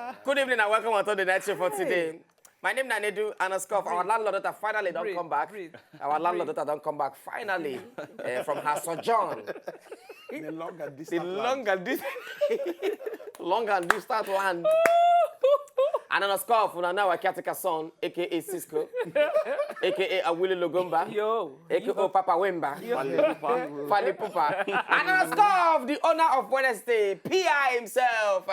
Good evening and welcome to the night show for today. My name is Nanedu Anaskov. Our landlord daughter finally don't come back. Our landlord daughter don't come back finally from her sojourn. The long and distant long and distant land. And Anaskov, now a caretaker son, aka Cisco, aka Awili Logomba, aka Papa Wemba, Fali Pupa. And Anaskov, the owner of Wednesday, PI himself,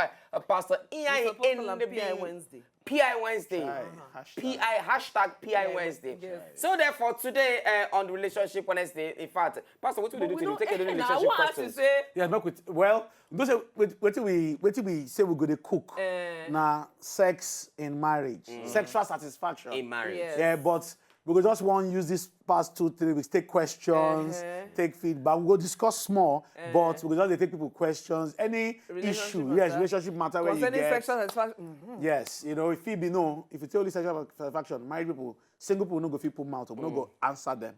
Pastor Iheanyi in the PI Wednesday. PI Wednesday. Hashtag PI Wednesday. Yes. So therefore, today on the Relationship Wednesday, in fact, Pastor, what will you do today? Take a relationship questions. Yeah, well, those are what we say we're going to cook. Now, sex in marriage, sexual satisfaction in marriage. Yes. Yeah, but we just want to use this past 2-3 weeks, take questions, take feedback. We'll discuss more, but we just take people questions. Any issue, relationship matter where you get. Sexual satisfaction. Yes, you know, if you tell only sexual satisfaction, married people, single people no go fit put mouth, we no go answer them.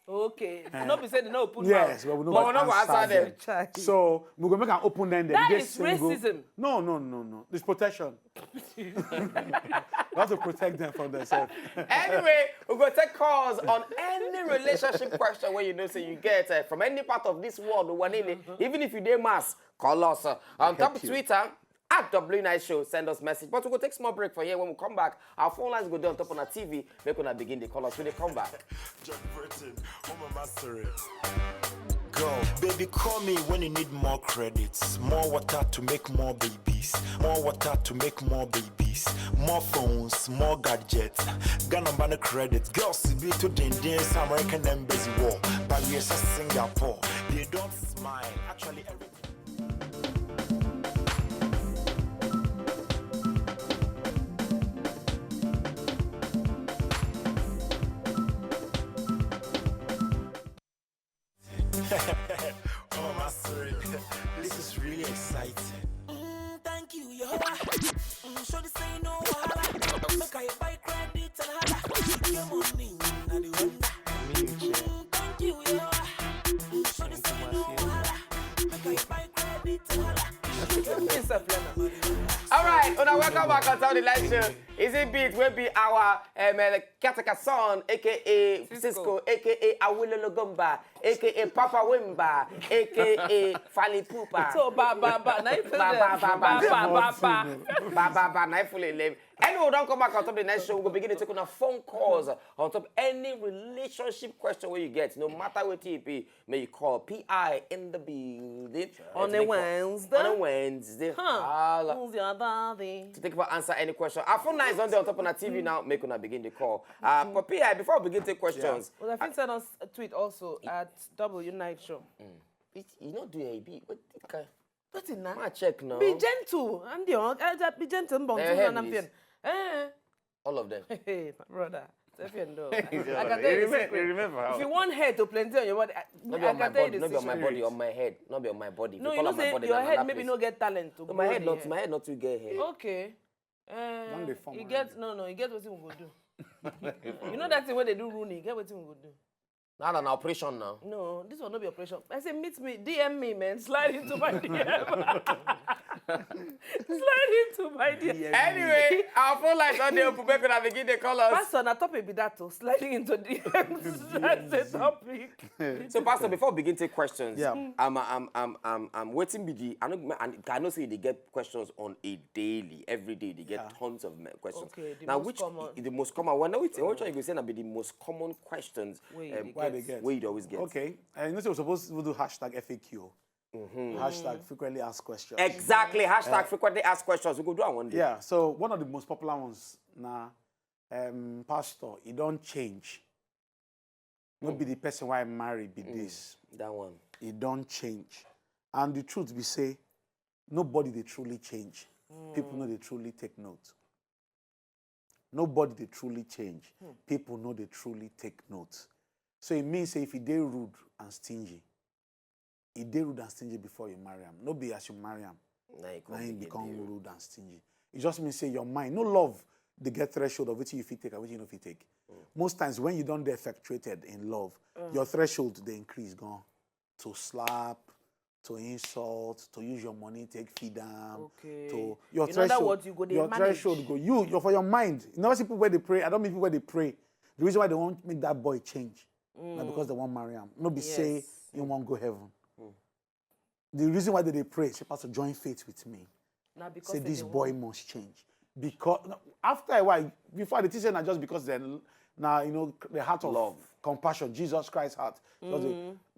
Okay. Not be said no put mouth. Yes, but we no go answer them. So we go make an open-ended. That is racism. No. It's protection. We have to protect them from themselves. Anyway, we're going to take calls on any relationship question where you know so you get from any part of this world. Even if you dare mass, call us on top of Twitter. At W Night Show, send us message. But we'll go take a small break for here. When we come back, our phone lines go down on top on our TV. We're going to begin the call us when they come back. Go. Baby, call me when you need more credits. More water to make more babies. More water to make more babies. More phones, more gadgets. Ghana banner credits. Girls be to the Indians, American embassy war. But we are Singapore. They don't smile. Actually, everything. Oh, my sorry. This is really exciting. Thank you, yo. Show the say no wahala. Make I buy credit and holla. Your money, and the wonder. Thank you, yo. Show the say no wahala. Make I buy credit and holla. All right, welcome back on the live show. Is it beat? Will be our caretaker son, aka Cisco, aka Awili Logomba, aka Papa Wemba, aka Fali Pupa. So ba, Anyway, don't come back on top of the next show. We'll begin to take on a phone calls on top of any relationship question where you get. No matter what it be, may you call PI in the building. On a Wednesday. On a Wednesday. Who's the other day? To take for answer any question. Our phone line is on top of our TV now. Make una begin the call. But PI, before we begin to take questions. Well, I think send us a tweet also at W Night Show. You not do a B. What's in that? I check now. Be gentle. And be gentle. All of them. Hey, my brother. I can tell remember how. If you want hair to plenty on your body, Not be on my body, not be on my body, on my head. Not be on my body. No, you know say your head maybe not get talent to my head not to get hair. Okay. You get what we go do. You know that thing when they do Rooney, get what we go do. Not an operation now. No, this will not be operation. I say meet me, DM me, man. Slide into my DM. Slide into my DM. Anyway, our phone lines on the open. We're gonna begin the callers. Pastor, na topic be that too. Sliding into DMs. That's the topic. So, Pastor, before we begin to take questions, I'm waiting. I know say they get questions on a daily, every day. They get tons of questions. Okay, now, which the most common one? Which one you say be the most common questions? Where you always get. Okay, and you know we're supposed to do hashtag FAQ. Hashtag frequently asked questions. Exactly. Hashtag frequently asked questions. We go do that one day. Yeah. So one of the most popular ones now, Pastor, it don't change. Not be the person why I marry be this. That one. It don't change. And the truth be say, nobody they truly change. People know they truly take note. Nobody they truly change. People know they truly take note. So it means if you dey rude and stingy, you dey rude and stingy before you marry him. No be as you marry him. Now you become rude and stingy. It just means say your mind, no love, they get threshold of which you fit take and which you know fit take. Most times when you don't get effectuated in love, your threshold they increase gone to slap, to insult, to use your money, take feed them. Okay. To your In threshold, other words, you go dey your manage. threshold go. You're for your mind. You never see people where they pray. I don't mean people where they pray. The reason why they won't make that boy change, not because they won't marry him. No be say you won't go heaven. The reason why they pray, say, Pastor, join faith with me. Now because Say this they boy must change. Because after a while, before the teacher, not just because then now you know the heart of Love. compassion, Jesus Christ's heart.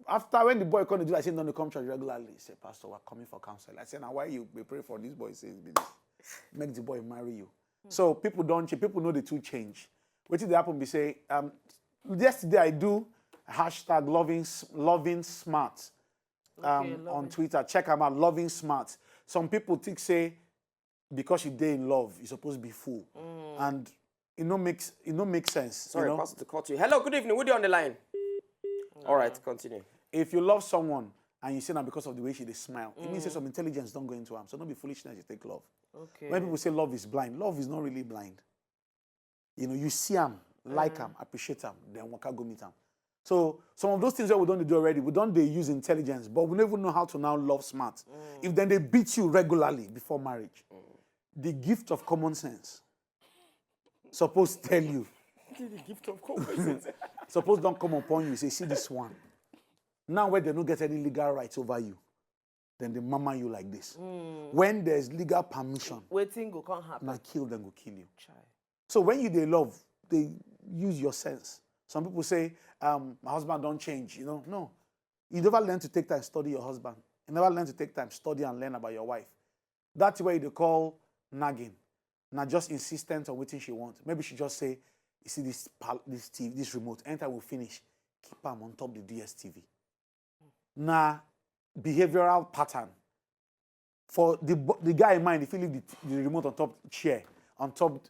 After when the boy come to do, I say, don't come church regularly. He say, Pastor, we're coming for counsel. I say, now why you pray for this boy? He says, make the boy marry you. So people don't change. People know the two change. What did happen? We say, yesterday I do hashtag loving smart on Twitter. Check them out, loving smart. Some people think say because you day in love, you're supposed to be full, and it no makes sense. Sorry, you know? Pastor, to cut you. Hello, good evening. Who are you on the line? All right, continue. If you love someone and you say that because of the way they smile, it means that some intelligence don't go into them. So don't be foolishness. You take love. Okay. When people say love is blind, love is not really blind. You know, you see them, like them, appreciate them, then waka go meet them. So some of those things that we don't do already, we don't use intelligence, but we never know how to now love smart. If then they beat you regularly before marriage, the gift of common sense, suppose tell you, The gift of common sense. suppose don't come upon you, say, see this one. Now where they don't get any legal rights over you, then they mama you like this. When there's legal permission, Waiting go can't happen. now kill them, go kill you. Chai. So when you they love, they use your sense. Some people say, my husband don't change, you know. No. You never learn to take time to study your husband. You never learn to take time to study and learn about your wife. That's why they call nagging. Not just insistent on what she wants. Maybe she just say, you see this TV, this remote, anytime we finish, keep them on top of the DSTV. Now, behavioral pattern. For the guy in mind, if he leave the remote on top chair, on top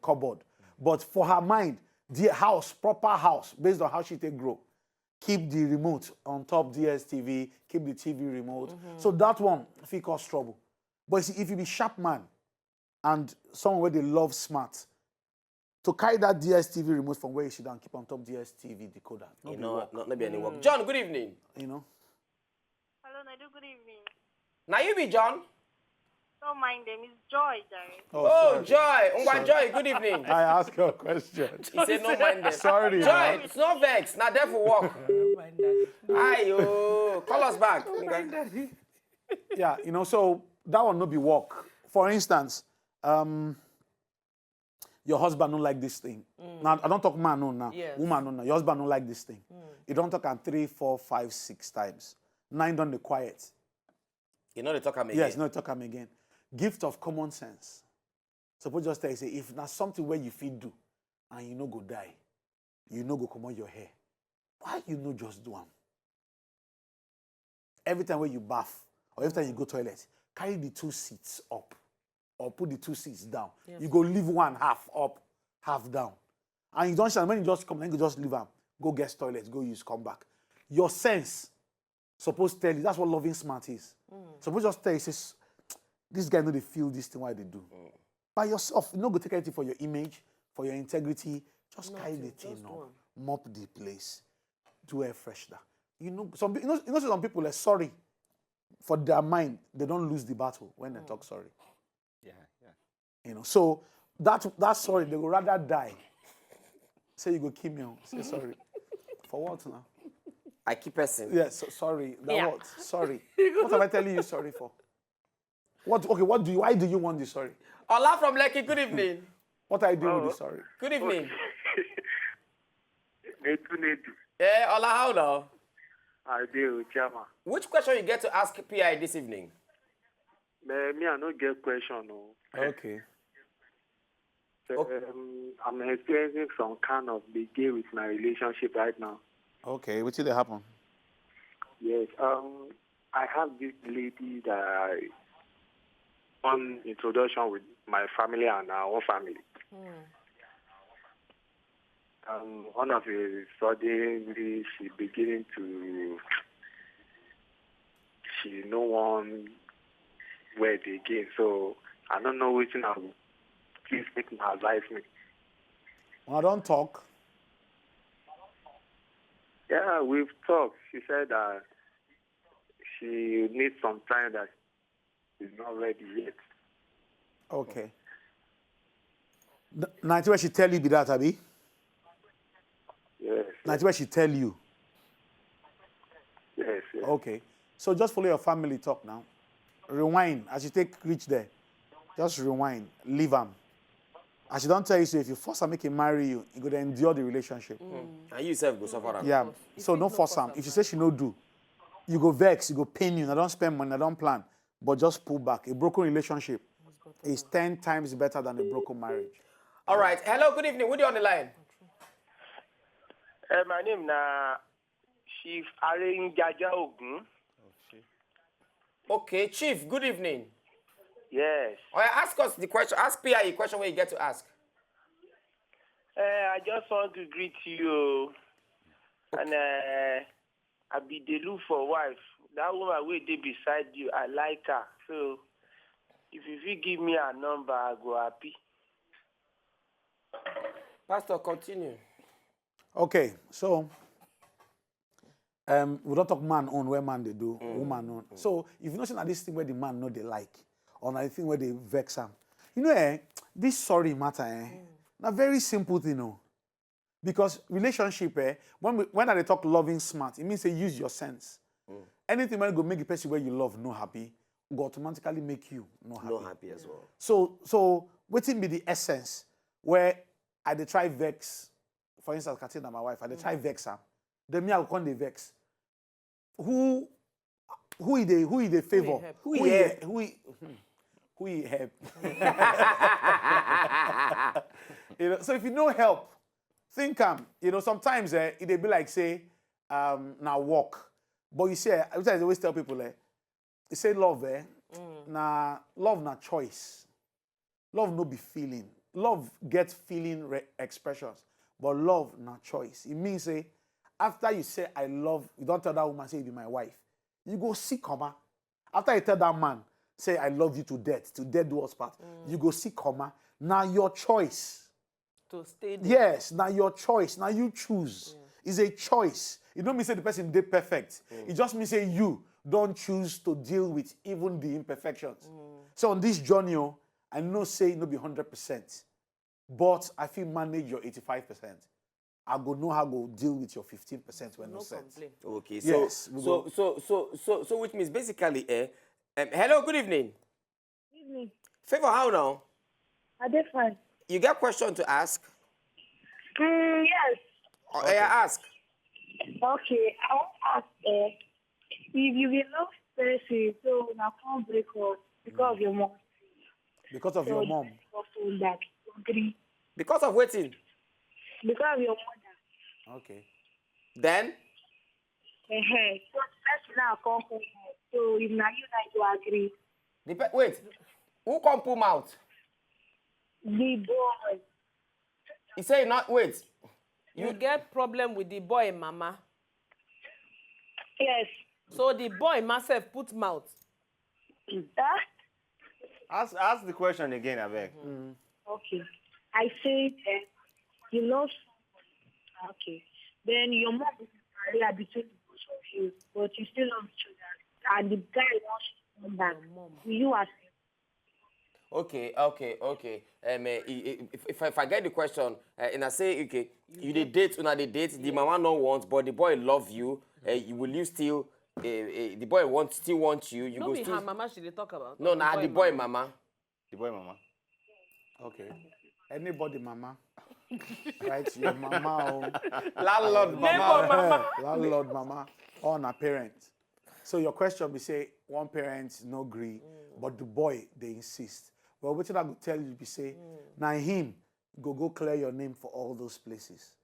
cupboard. But for her mind, the house, proper house, based on how she take grow, keep the remote on top DSTV, keep the TV remote. So that one, if it cause trouble. But see, if you be sharp man and someone where they love smart, to carry that DSTV remote from where you sit down, keep on top DSTV decoder. You know, not be any work. John, good evening. You know? Hello, Nadu, good evening. Now you be John. Don't mind them, it's Joy, Jerry. Oh, Joy. Ungwa Joy, good evening. I ask you a question. He said no mind them. Sorry. Joy, it's no vex. Now there for work. Don't mind that. Ayo, call us back. Yeah, you know, so that one no be work. For instance, your husband don't like this thing. Now, I don't talk man no now. Yes. Woman no now. Your husband don't like this thing. You don't talk am 3, 4, 5, 6 times. 9 done the quiet. You know they talk about Yes, no talk am again. Gift of common sense. Suppose just tell you say, if na something where you fit do and you no go die, you no go comot your hair, why you no just do am? Every time when you bath or every time you go toilet, carry the 2 seats up or put the 2 seats down. Yes. You go leave one half up, half down. And you don't understand, when you just come, then you just leave am, go get toilet, go use, come back. Your sense suppose tell you, that's what loving smart is. Suppose just tell you, says, this guy know they feel this thing, why they do. By yourself, you no go take anything for your image, for your integrity. Just carry the thing up, mop the place, do air freshener. You know, some people are sorry for their mind. They don't lose the battle when they talk sorry. Yeah. You know, so that sorry, they would rather die. Say you go kill me, say sorry. For what now? I keep person. Yes, so sorry. Yeah. What? Sorry. What am I telling you sorry for? What? Okay. Why do you want this sorry? Ola from Lekki, good evening. What are you doing with this sorry? Good evening. Nedu. Ola, how now? I do, Chama. Which question you get to ask PI this evening? Me, I no get question. No. Okay. I'm experiencing some kind of delay with my relationship right now. Okay. What did happen? Yes. I have this lady that I on introduction with my family and our own family. One of a suddenly she beginning to she no one where they again. So I don't know which now. Please make my advice me. When I don't talk. Yeah, we've talked. She said that she needs some time that she's not ready yet. Okay. Now, where she tell you be that, Abi? Yes. Now, where she tell you? Yes. Yes. Okay. So just follow your family talk now. Rewind. As you take reach there, just rewind. Leave him. As she don't tell you, so if you force her, make him marry you, you go to endure the relationship. And you yourself go suffer. Yeah. So don't force her. If she say she no do, you go vex, you go pain you. I don't spend money, I don't plan. But just pull back. A broken relationship is 10 times better than a broken marriage. All right. Hello, good evening. Who do you on the line? My name na Chief Aren Jaja Ogun. Okay, Chief, good evening. Yes. All right, ask us the question. Ask PI a question where you get to ask. I just want to greet you. And I be the look for wife. That woman wey dey beside you, I like her. So if you fit give me her number, I go happy. Pastor, continue. Okay, so we don't talk man on where man they do, woman on. So if you know that this thing where the man know they like, or na the thing where they vex am, you know, this sorry matter, na very simple thing, no. Because relationship, when they talk loving smart, it means they use your sense. Anything when go make the person where you love no happy, go automatically make you no happy. No happy as well. So waiting be the essence where I dey try vex. For instance, Katina, my wife, I dey try vex her. Then me I go come dey vex. Who he dey favor? Who he help? You know, so if you no help, think sometimes it dey be like say now walk. But you say I always tell people you say love love na choice. Love no be feeling. Love gets feeling expressions, but love na choice. It means say after you say I love, you don't tell that woman say you be my wife. You go see comma. After you tell that man say I love you to death do us part. You go see comma. Now your choice. To stay there. Yes, now your choice. Now you choose. It's a choice. It don't mean say the person did perfect. It just means say you don't choose to deal with even the imperfections. So on this journey, I know say no be 100%, but I feel manage your 85%. I go know how to deal with your 15% when no sense. Okay, Yes, so which means basically, hello, good evening. Good evening. Favor, how now? Are they fine? You got question to ask? Yes. Okay. Ask. Okay, I want to ask if you will love person, so now can't break up because of your mom. Because of your mom. That agree. Because of waiting. Because of your mother. Okay. Then? So person now come home. So if now you agree. Wait. Who come pull out? The boy. He say not wait. You get problem with the boy, mama. Yes. So the boy myself put mouth. Ask the question again, Abeg. Okay. I said you love someone. Okay. Then your mom is barrier between the both of you, but you still love each other. And the guy wants to come back. Will you accept? Okay. If I get the question, and I say, okay, you date, the mama no wants, but the boy love you, will you still, the boy still want you, No go be still... her mama she dey talk about. No, the boy mama. The boy mama. Okay. Anybody mama. Right? Your mama. Landlord mama. Landlord mama. Or na parent. So your question be say, one parent no agree, but the boy, they insist. Well, what I go tell you be say, now him, go clear your name for all those places.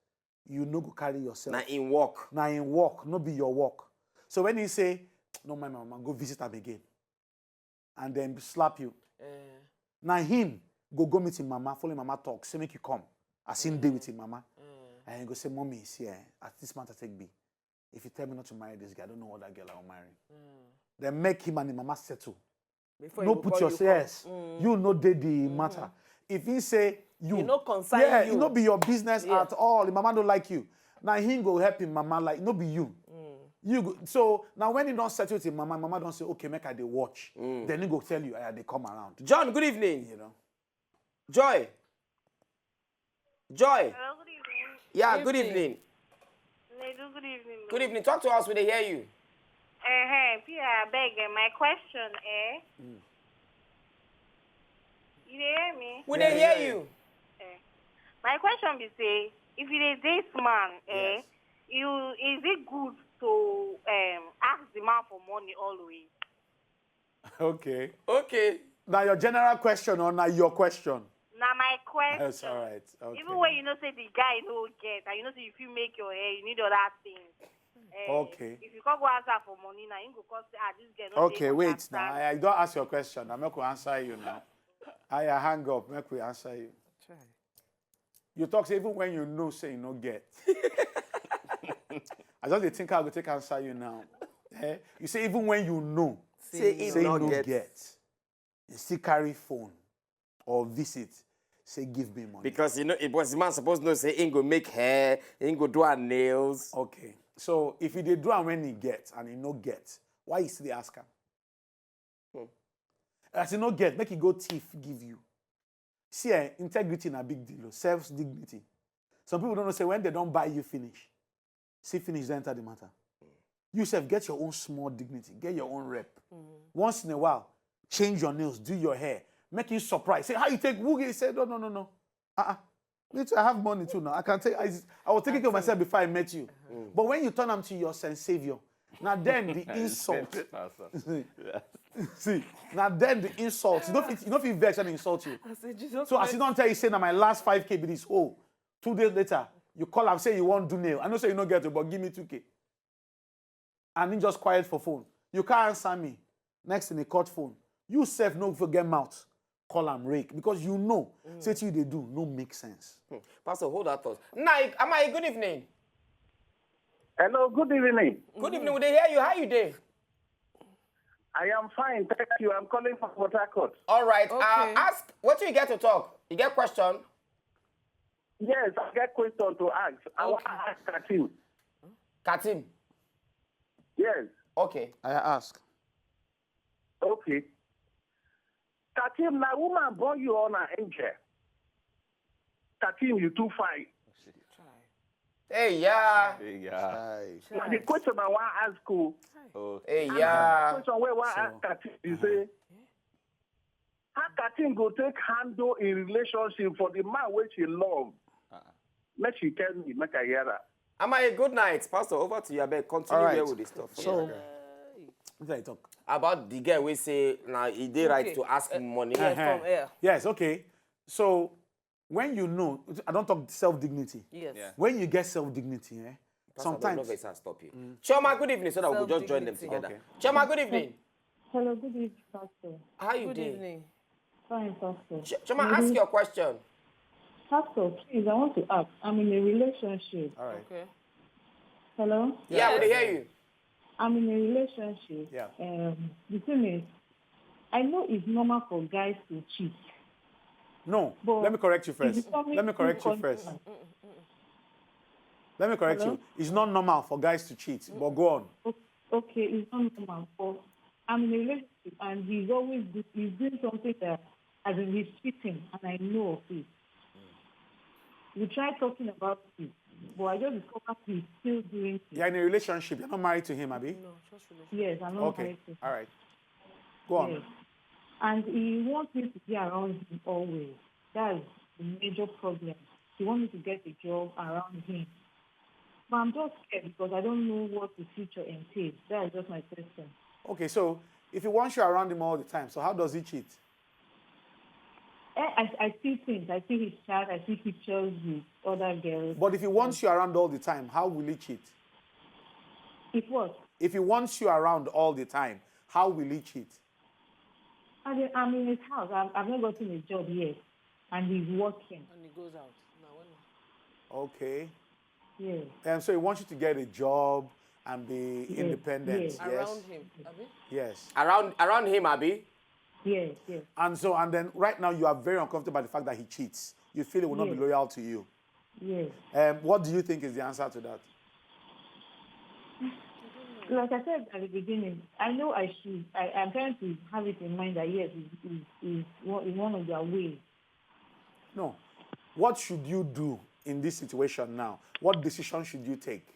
You no go carry yourself. Now in work. Now in work, no be your work. So when he say, no, my mama, go visit him again. And then slap you. Now him, go meet him mama, follow mama talk, say make you come. I seen day with him mama. And he go say, mommy is here. At this matter take me. If you tell me not to marry this guy, I don't know what that girl I will marry. Then make him and the mama settle. Before No you put call your you yes. You know the matter. If he say you no concern you. it no be your business at all. The mama don't like you. Now he go help him mama like no be you. So now when you don't settle with your mama don't say, okay, make I dey watch. Then he go tell you, they come around. John, good evening. You know. Joy. Joy. Hello, good evening. Yeah, good evening. Good evening. Good evening. Talk to us. We dey hear you. Pierre, I beg. My question, you dey hear me? We dey hear you. My question be say, if you dey date man, is it good to ask the man for money always? Okay. Okay. Now your general question or now your question? Now my question. That's all right. Okay. Even when you know say the guy no get, and you know say if you make your hair, you need other things. Okay. If you can't go answer for money now, you go cost this girl. No Okay, wait now. I don't ask your question. I'm not going to answer you now. I hang up. Make we answer you. Try. You talk say even when you know, say you no get. I just dey think I go take answer you now. You say even when you know, Say you no get. You still carry phone or visit. Say give me money. Because it was the man supposed to know say he go make hair, he go do her nails. Okay. So if he dey do am when he get and he no get, why you still dey ask am? As he no get, make he go thief give you. See, integrity na big deal. Self-dignity. Some people don't know say when they don't buy you finish. See finish, then enter the matter. You self get your own small dignity, get your own rep. Once in a while, change your nails, do your hair, make you surprised. Say how you take woogie? Say no. Me too, I have money too now. I can take. I was taking care of myself before I met you. But when you turn them to your sense savior, now then the insult. See, now then the insult. You don't feel vexed when they insult you. I said, Jesus. So as you don't tell you, say now my last 5K be this. Oh, 2 days later, you call and say you want do nail. I know say you don't get it, but give me 2K. And then just quiet for phone. You can't answer me. Next in the cut phone. You self no forget mouth. Call and rake. Because you know, say to you they do, no make sense. Pastor, hold that thought. Nike, Amai, good evening. Hello, good evening. Good evening. Would they hear you? How you doing? I am fine, thank you. I'm calling from Port Harcourt. All right. Okay. Ask, what do you get to talk? You get question? Yes, I get question to ask. I want to ask Katim. Katim. Yes. Okay. I ask. Okay. Katim, na woman born you on an angel. Katim, you too fine. Hey, yeah. Now the question I want to ask you. Hey, yeah. The question where I want to ask Katim, you say, how Katim go take handle a relationship for the man which she love? Let she tell me, make I hear that. Amai, good night. Pastor, over to you. I beg, continue All right. there with this stuff. So, what did I talk? About the guy we say, now he did right to ask money. From air. Yes, okay. So, when you know, I don't talk self-dignity. Yes. Yeah. When you get self-dignity, Pastor, sometimes. I stop you. Chioma, good evening, so that we'll just join them together. Okay. Chioma, good evening. Hello, good evening, Pastor. How you Good doing? evening. Fine, Pastor. Chioma, ask your question. Pastor, please, I want to ask. I'm in a relationship. All right. Okay. Hello? Yeah, we hear you. I'm in a relationship. Yeah. The thing is, I know it's normal for guys to cheat. No, But let me correct you first. it's becoming Let me correct you too first. constant. Let me correct Hello? you. It's not normal for guys to cheat, but go on. Okay, it's not normal. But I'm in a relationship, and he's doing something that, as in he's cheating, and I know of it. We tried talking about it, but I just discovered he's still doing it. You're in a relationship. You're not married to him, Abby? No, just relationship. Yes, I'm not Okay. married to him. All right. Go on. Yes. And he wants me to be around him always. That's the major problem. He wants me to get a job around him. But I'm just scared because I don't know what the future entails. That is just my question. Okay, so if he wants you around him all the time, so how does he cheat? I see things. I see his chat. I see pictures with other girls. But if he wants you around all the time, how will he cheat? It was. If he wants you around all the time, how will he cheat? I'm in his house. I've not gotten a job yet. And he's working. And he goes out. No, Okay. Yes. And so he wants you to get a job and be independent. Yes. Yes. around him. Abi? Yes. Around him, Abby. Yes, yes. And then right now you are very uncomfortable by the fact that he cheats. You feel he will not be Yes. loyal to you. Yes. What do you think is the answer to that? Like I said at the beginning, I know I should. I'm trying to have it in mind that yes, is one of their ways. No. What should you do in this situation now? What decision should you take?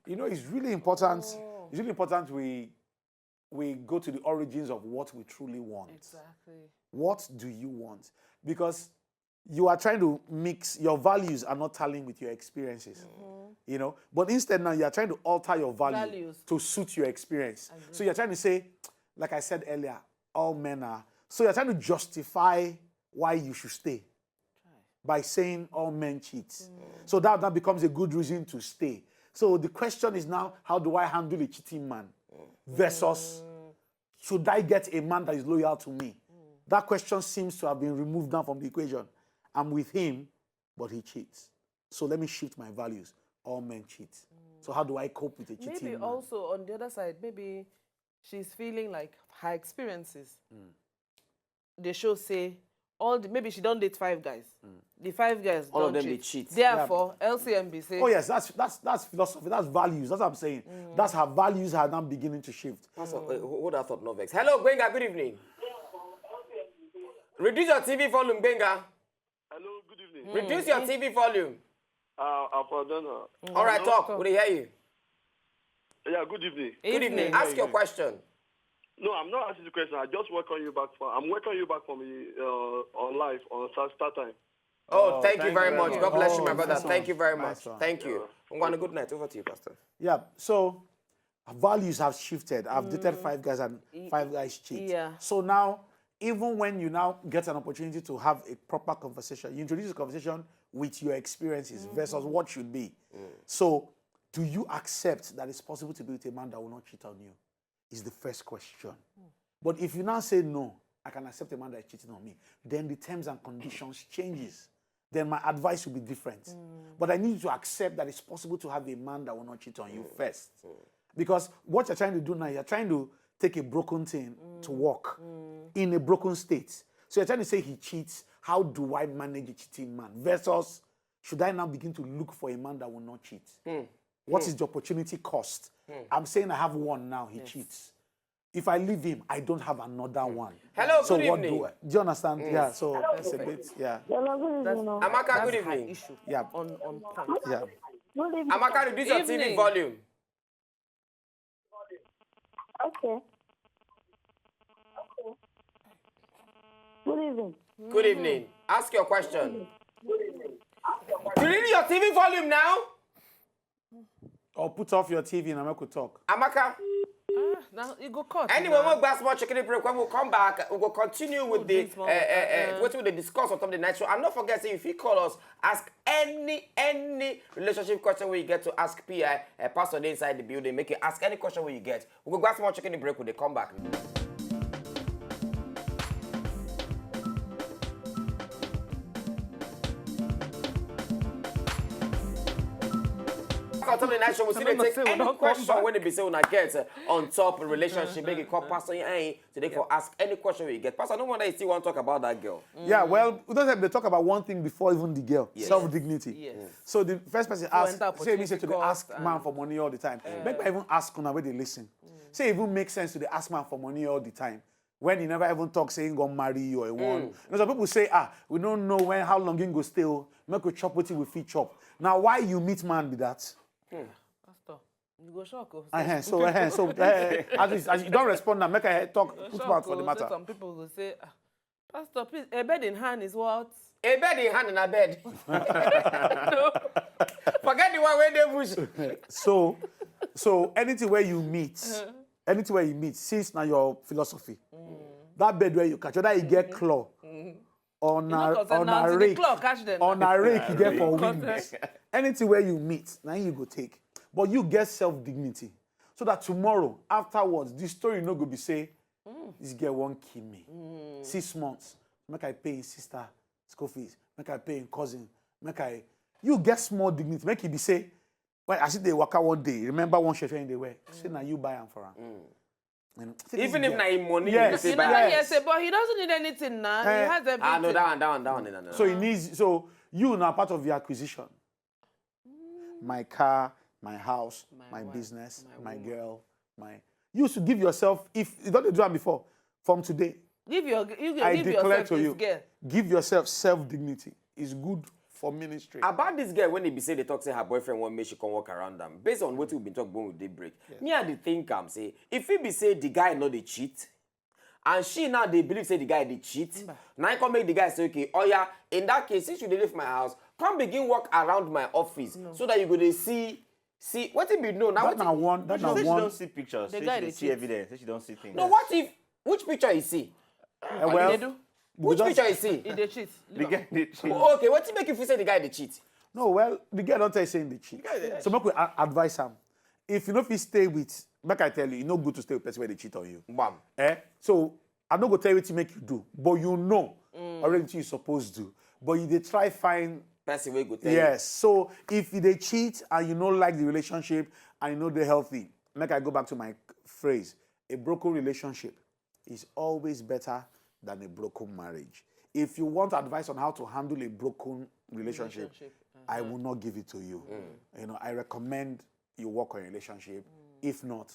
You know, it's really important. It's really important we go to the origins of what we truly want. Exactly. What do you want? Because you are trying to mix, your values are not tallying with your experiences. You know, but instead now you are trying to alter your values to suit your experience. So you're trying to say, like I said earlier, all men are. So you're trying to justify why you should stay by saying all men cheat. So that becomes a good reason to stay. So the question is now, how do I handle a cheating man? Versus, should I get a man that is loyal to me? That question seems to have been removed now from the equation. I'm with him, but he cheats. So let me shift my values. All men cheat. So how do I cope with a cheating man? Maybe also on the other side, maybe she's feeling like her experiences. The show say, maybe she don't date 5 guys. The 5 guys all don't of them they cheat. Therefore, LCMB say. Oh yes, that's philosophy. That's values. That's what I'm saying. That's her values are now beginning to shift. Hold that thought, no vex. Hello, Gbenga. Good evening. Reduce your TV volume, Gbenga. Hello, good evening. Reduce your TV volume. All right, talk. We hear you. Yeah, good evening. Good evening. Ask your question. No, I'm not asking the question. I just welcome you back. I'm welcoming you back from on live on start time. Oh, thank you very much. God bless you, my brother. Thank you very much. Nice Thank you. One good night. Over to you, Pastor. Yeah. So values have shifted. I've dated 5 guys and 5 guys cheat. Yeah. So now, even when you now get an opportunity to have a proper conversation, you introduce a conversation with your experiences versus what should be. So, do you accept that it's possible to be with a man that will not cheat on you? Is the first question. But if you now say no, I can accept a man that is cheating on me, then the terms and conditions changes. Then my advice will be different. But I need you to accept that it's possible to have a man that will not cheat on you first. Because what you're trying to do now, you're trying to take a broken thing to work in a broken state. So you're trying to say he cheats. How do I manage a cheating man? Versus, should I now begin to look for a man that will not cheat? What is the opportunity cost? I'm saying I have one now, he cheats. If I leave him, I don't have another one. Hello, so good what evening. do you understand? Yeah, so it's a bit, yeah. Amaka, good evening. Issue. Yeah. On point. Yeah. Amaka, reduce your TV volume. Okay. Good evening. Good evening. Ask your question. Reduce your TV volume now. Or put off your TV and I could talk. Amaka. Now you go cut. Anyway, we'll go small chicken break. When we come back, we will continue with what we discuss on top of the night show. And don't forget, if you call us, ask any relationship question where you get to ask PI, pastor inside the building. Make you ask any question where you get. We'll go grab small chicken break when they come back. On top of the night show, we see they take any question when they be saying I get on top of relationship, make it call Pastor Iheanyi today for ask any question where you get. Pastor, no wonder you still want to talk about that girl. Yeah, well, they talk about one thing before even the girl, self-dignity. Yes. So the first person asks, say to the ask man for money all the time. Make me even ask on where they listen. Say it even makes sense to the ask man for money all the time. When he never even talk, saying go marry you or a one. You know, some people say, we don't know how long he go stay. Make a chop with it with feet chop. Now, why you meet man be that? Pastor, you go shock. So at least as you don't respond now, make a talk, put mouth for the matter. Some people will say, Pastor, please, a bed in hand is what? A bed in hand in a bed. No. Forget the one where they push. So anything where you meet, since now your philosophy, that bed where you catch, whether you get claw on a rake, you get for wings. Anything where you meet, now you go take. But you get self-dignity. So that tomorrow, afterwards, this story no go be say, this girl won't kill me. 6 months, make I pay his sister school fees, make I pay his cousin, you get small dignity, make it be say, when I see the waka one day, remember one shirt in the way, say now you buy him for him. Even if na money, yes, you yes, but he doesn't need anything now. He has everything. No, that one. No. So he needs. So you now part of the acquisition. My car, my house, my wife, business, my my woman. girl, you should give yourself, if you don't do it before, from today, Give I give declare yourself to this you, girl. give yourself self-dignity. It's good for ministry. About this girl, when they be say they talk, say her boyfriend want make she come walk around them. Based on what we've been talking about with daybreak, me I dey think say if he be say the guy no dey cheat, and she now they believe say the guy dey cheat. Now I come make the guy say okay, oh yeah, in that case since you dey leave my house, come begin walk around my office so that you go dey see what it be no now. That na one. That na She one. don't see pictures. The Say guy she dey dey see cheat. evidence. Say she don't see things. No, what if which picture you see? Well, They do. Which picture you see? He dey cheat. The guy dey cheat. Oh, okay, what make you feel say the guy dey cheat? no, well, the girl don't tell you saying the cheat. So make we advise him. If you know if you stay with, make I tell you, it's not good to stay with person where they cheat on you. Bam. So I'm not gonna tell you what to make you do, but you know already what you're supposed to do. But you they try find Person wey go tell you. yes. So if they cheat and you don't like the relationship and you know they're healthy, make I go back to my phrase. A broken relationship is always better than a broken marriage. If you want advice on how to handle a broken relationship, I will not give it to you. You know, I recommend you work on a relationship. If not,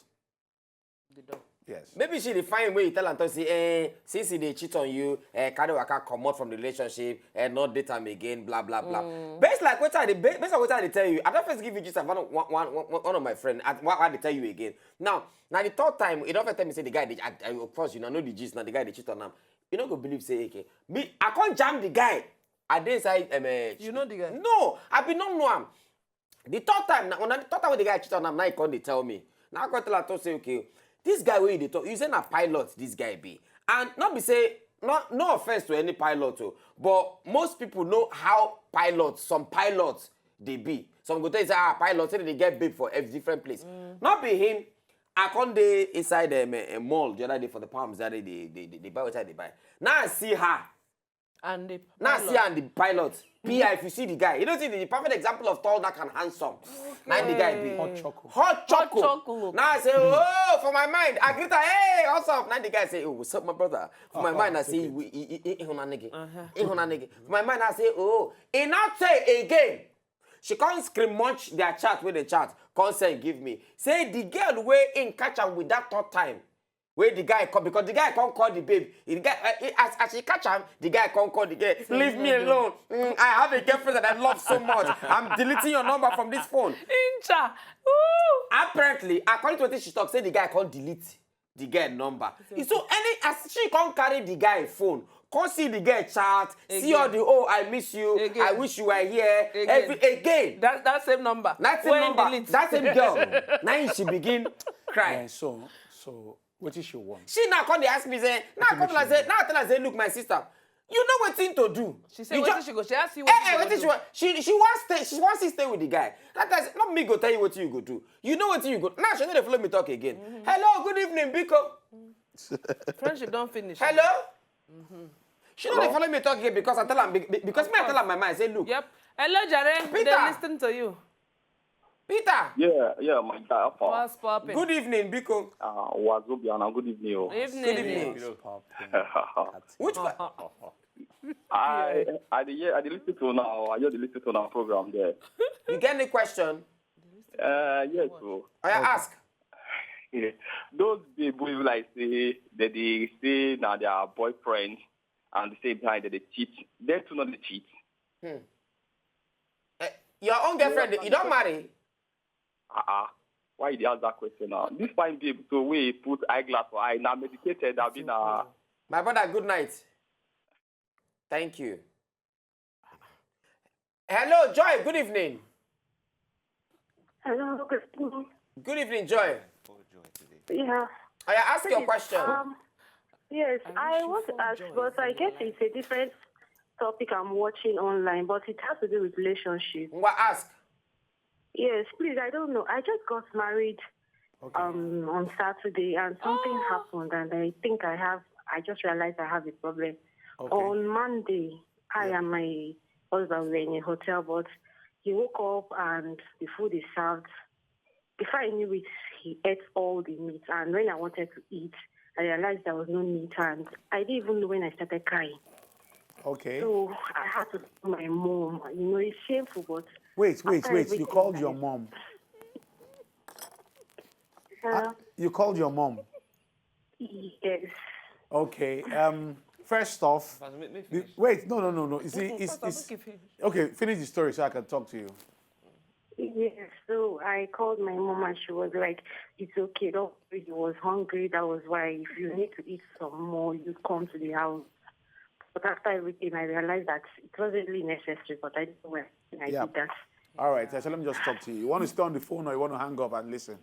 The dog. yes. Maybe she dey find way you tell am to say, since he dey cheat on you, carry waka comot from the relationship, not date am again, blah blah blah. Based on what I dey tell you, I don't first give you just one of my friends. What I dey tell you again. Now the third time, you don't first tell me say the guy dey. Of course, you know the gist. Now the guy dey cheat on him. You don't go believe say okay. Me, I can't jam the guy. I dey inside. You know the guy? No, I be not know him. The third time, now the third time when the guy cheat on him, now he come dey tell me. Now I come tell her to say okay. This guy wey they talk, you say na pilot this guy be. And not be say, no offense to any pilot, but most people know how some pilots they be. Some go tell you say, pilots say they get babe for every different place. Not be him. I come dey inside a mall the other day for the palms that they buy what they buy. Now I see her. And the Now I see her and the pilot. PI, if you see the guy, you don't see the perfect example of tall, dark, and handsome. Now the guy be Hot chocolate. Hot chocolate. chocolate. Now I say, oh, for my mind, I greet her, hey, what's up? Now the guy say, oh, what's up, my brother? For my mind, I say, For my mind, I say, oh, he now say again. She can't scream much their chat with the chat. Consent give me. Say the girl way in catch her with that third time. Where the guy come, because the guy can't call the babe. The guy, as she catch him, the guy can't call the girl. Leave me alone. I have a girlfriend that I love so much. I'm deleting your number from this phone. Incha. Woo. Apparently, according to what she talk, say the guy can't delete the girl number. So as she can't carry the guy phone, can't see the girl chat, see all the I miss you, Again. I wish you were here. Again. That same number. That same When number. delete. That same girl. Now she begin cry. Yeah, so what is she want? She now come dey ask me say, now I tell her say, look my sister, you know what thing to do. She said, You what just- she go? She asked you what Wetin she want. She wants to stay with the guy. That is not me go tell you what you go do. You know what you go. Now she no dey follow me talk again. Hello, good evening, Biko. Friendship don't finish. Hello. She no dey follow me talk again because I tell her because me I tell her my mind say look. Yep. Hello, Jare. Peter. They listen to you. Peter. Yeah, my guy. What's popping? Good evening, Biko. Wazobia, and good evening. Oh. Evening. Good evening. Which one? I dey listen to now. I just listen to now program there. You get any question? Yes, so. I ask. Yeah. Those people like say that they say now they are boyfriends and the same time that they cheat. They too not they cheat. Your own girlfriend, you don't marry? Why you dey ask that question now? This fine babe, so we put eyeglass for eye. Now medicated, I've been My brother, good night. Thank you. Hello, Joy. Good evening. Hello, good evening. Good evening, Joy. Yeah. I ask your question. Yes, I want to ask, but I guess it's a different topic I'm watching online, but it has to do with relationship. What ask? Yes, please. I don't know. I just got married on Saturday, and something happened, and I think I just realized I have a problem. Okay. On Monday, I and my husband were in a hotel, but he woke up and the food is served. Before I knew it, he ate all the meat, and when I wanted to eat, I realized there was no meat, and I didn't even know when I started crying. Okay. So I had to call my mom. You know, it's shameful, but... Wait. after You everything, called your mom. You called your mom. Yes. Okay. First off, wait. No. You see, okay. Finish the story so I can talk to you. Yes, so I called my mom and she was like, it's okay, don't worry, he was hungry, that was why. If you need to eat some more, you come to the house. But after everything, I realized that it wasn't really necessary, but I didn't know when I did that. All right, so let me just talk to you. You want to stay on the phone or you want to hang up and listen?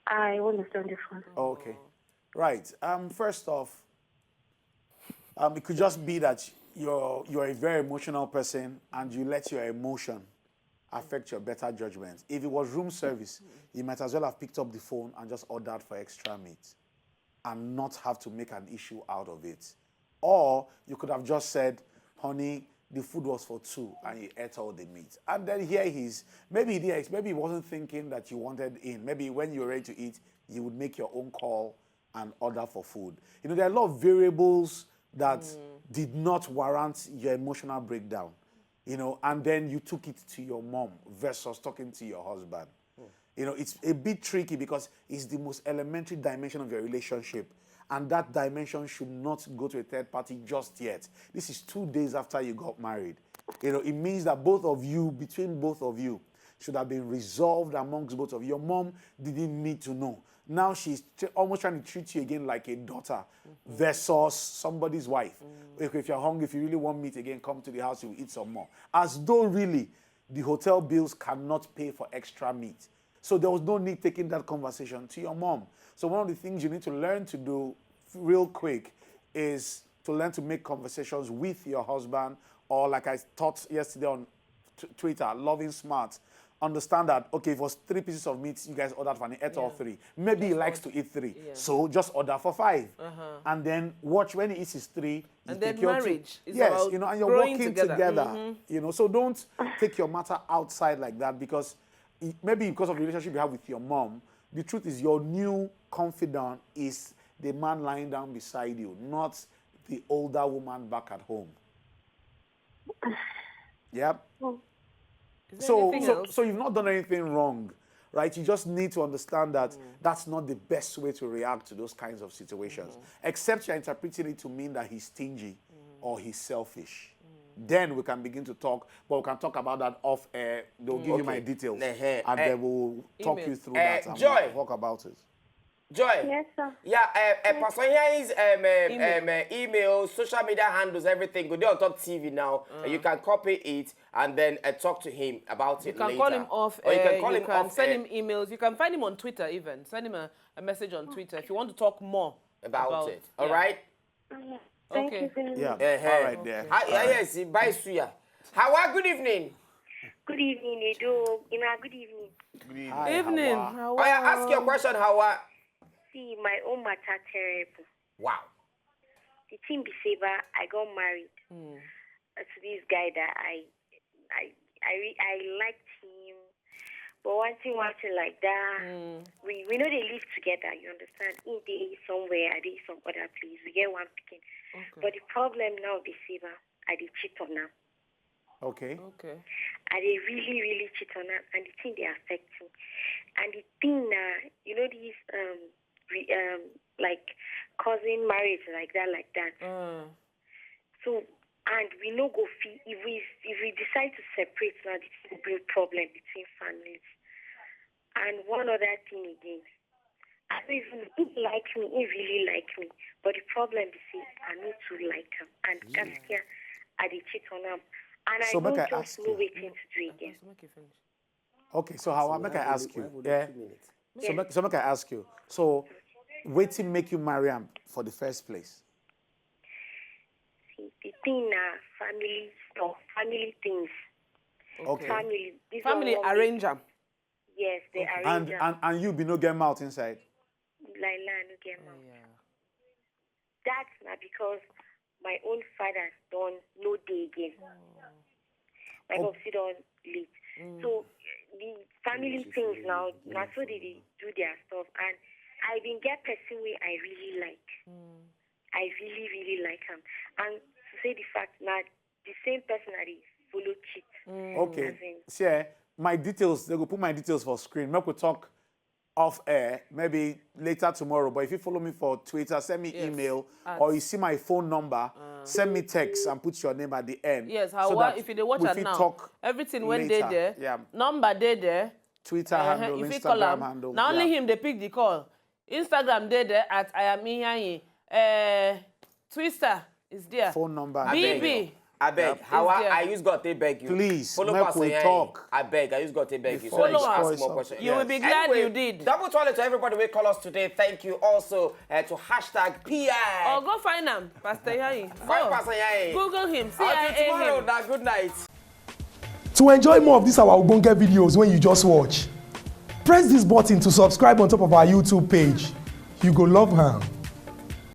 I want to stay on the phone. Okay. Right. First off, it could just be that you're a very emotional person and you let your emotion affect your better judgment. If it was room service, you might as well have picked up the phone and just ordered for extra meat and not have to make an issue out of it. Or you could have just said, honey, the food was for two and he ate all the meat. And then here maybe he wasn't thinking that you wanted in. Maybe when you're ready to eat, you would make your own call and order for food. You know, there are a lot of variables that did not warrant your emotional breakdown. You know, and then you took it to your mom versus talking to your husband. You know, it's a bit tricky because it's the most elementary dimension of your relationship. And that dimension should not go to a third party just yet. This is 2 days after you got married. You know, it means that between both of you, should have been resolved amongst both of you. Your mom didn't need to know. Now she's almost trying to treat you again like a daughter versus somebody's wife. If you're hungry, if you really want meat again, come to the house, you will eat some more. As though really the hotel bills cannot pay for extra meat. So there was no need taking that conversation to your mom. So one of the things you need to learn to do real quick is to learn to make conversations with your husband, or like I taught yesterday on Twitter, loving smart. Understand that, okay, if it was 3 pieces of meat, you guys ordered for and he ate all 3. Maybe he likes to eat 3. Yeah. So just order for 5. And then watch when he eats his 3. And then marriage is yes, about you know, and you're growing working together. You know, so don't take your matter outside like that, because maybe because of the relationship you have with your mom, the truth is your new confidant is the man lying down beside you, not the older woman back at home. Yep. So you've not done anything wrong, right? You just need to understand that that's not the best way to react to those kinds of situations, except you're interpreting it to mean that he's stingy or he's selfish. Then we can begin to talk, but we can talk about that off air. They'll give you my details, and then we'll talk you through that and Joy. we'll talk about it. Joy. Yes, sir. Yeah, Pastor Iheanyi's email, social media handles, everything. Go there on Top TV now. You can copy it and then talk to him about it later. You can call him off. Or you can call him off. Send him emails. You can find him on Twitter even. Send him a message on Twitter if you want to talk more about it. All right? Thank you very much. Yeah. All right there. Yes, bye, Suya. Hawa, good evening. Good evening, Edo. Good evening. Good evening. Hi, Evening. Hawa. Ask your question, Hawa. See, my own matter terrible. Wow. The thing be saber, I got married to this guy that I liked him, but one thing like that, we know they live together. You understand? In they somewhere, I did some other place. We get one picking, but the problem now be saber, I did cheat on her. Okay. I did really cheat on her, and the thing they affect me, and the thing you know these like cousin marriage like that. So, and we no go feel if we decide to separate now, this will be a problem between families. And one other thing again, I don't even he like me, he really like me, but the problem is I need to like him, and Gaskia, I did cheat on him, and so I don't just know waiting to do again. Okay, so how make I ask you? Yeah. So make I ask you. So, waiting make you marry him for the first place? See, the thing family stuff, family things. Okay. Family arrange them. Yes, they arrange them. And you be no get out inside? Laila no get out. That's not because my own father don't no day again. My popsi don't late. So the family things now, not so they do their stuff, and I been get person way I really like. I really like him, and to say the fact now, the same person that is follow cheat. Okay. See, my details. They go put my details for screen. Make we talk off air, maybe later tomorrow. But if you follow me for Twitter, send me email, or you see my phone number, send me text and put your name at the end. Yes, if you dey watch it now, talk everything when later. they there, Yeah. number they there, Twitter handle, if you call Instagram him, handle. now only him they pick the call. Instagram they there at I am Iheanyi. Twitter is there. Phone number. BB. I beg. How I use God to beg you. Please, follow make Pastor we Iheanyi. talk. I beg. I use God to beg you. So Follow you ask us. more questions. You will be glad you did. Double toilet to everybody who call us today. Thank you also to hashtag PI. Or go find him, Pastor Iheanyi. Find Pastor Iheanyi. Google him. Until tomorrow. Now, good night. To enjoy more of these our gbonge videos when you just watch, press this button to subscribe on top of our YouTube page. You go love am.